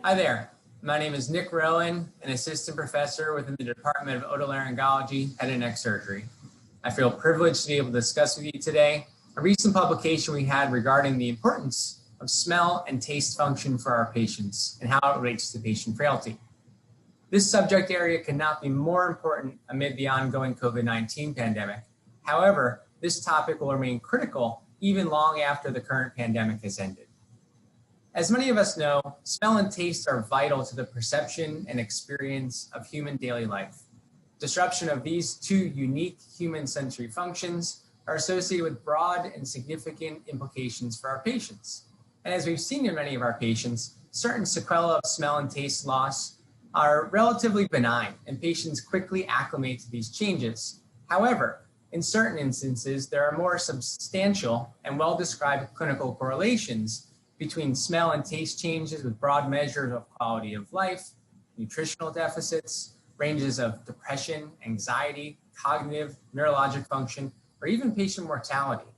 Hi there, my name is Nick Rowan, an assistant professor within the Department of Otolaryngology, Head and Neck Surgery. I feel privileged to be able to discuss with you today a recent publication we had regarding the importance of smell and taste function for our patients and how it relates to patient frailty. This subject area cannot be more important amid the ongoing COVID-19 pandemic. However, this topic will remain critical even long after the current pandemic has ended. As many of us know, smell and taste are vital to the perception and experience of human daily life. Disruption of these two unique human sensory functions are associated with broad and significant implications for our patients. And as we've seen in many of our patients, certain sequelae of smell and taste loss are relatively benign, and patients quickly acclimate to these changes. However, in certain instances, there are more substantial and well-described clinical correlations between smell and taste changes with broad measures of quality of life, nutritional deficits, ranges of depression, anxiety, cognitive, neurologic function, or even patient mortality.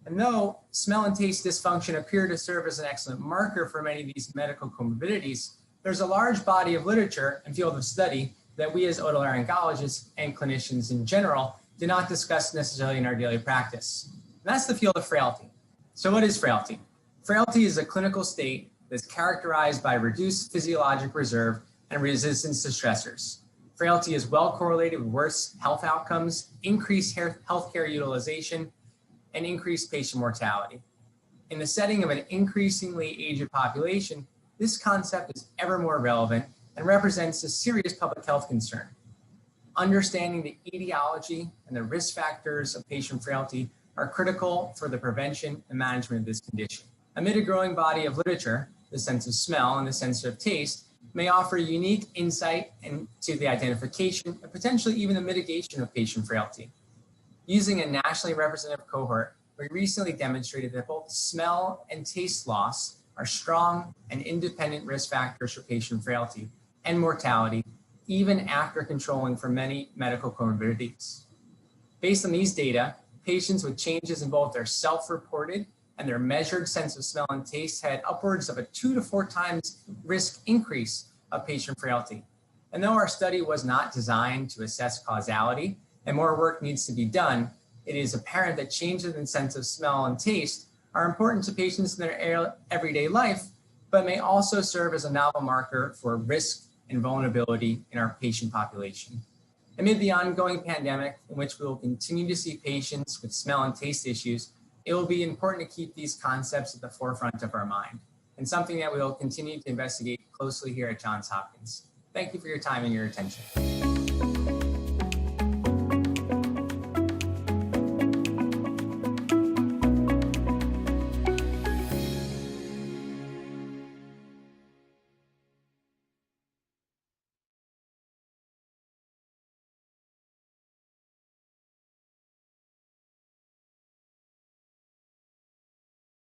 And though smell and taste dysfunction appear to serve as an excellent marker for many of these medical comorbidities, there's a large body of literature and field of study that we as otolaryngologists and clinicians in general do not discuss necessarily in our daily practice. And that's the field of frailty. So what is frailty? Frailty is a clinical state that's characterized by reduced physiologic reserve and resistance to stressors. Frailty is well correlated with worse health outcomes, increased healthcare utilization, and increased patient mortality. In the setting of an increasingly aged population, this concept is ever more relevant and represents a serious public health concern. Understanding the etiology and the risk factors of patient frailty are critical for the prevention and management of this condition. Amid a growing body of literature, the sense of smell and the sense of taste may offer unique insight into the identification and potentially even the mitigation of patient frailty. Using a nationally representative cohort, we recently demonstrated that both smell and taste loss are strong and independent risk factors for patient frailty and mortality, even after controlling for many medical comorbidities. Based on these data, patients with changes in both their self-reported and their measured sense of smell and taste had upwards of a 2 to 4 times risk increase of patient frailty. And though our study was not designed to assess causality and more work needs to be done, it is apparent that changes in sense of smell and taste are important to patients in their everyday life, but may also serve as a novel marker for risk and vulnerability in our patient population. Amid the ongoing pandemic, in which we will continue to see patients with smell and taste issues, it will be important to keep these concepts at the forefront of our mind, and something that we will continue to investigate closely here at Johns Hopkins. Thank you for your time and your attention.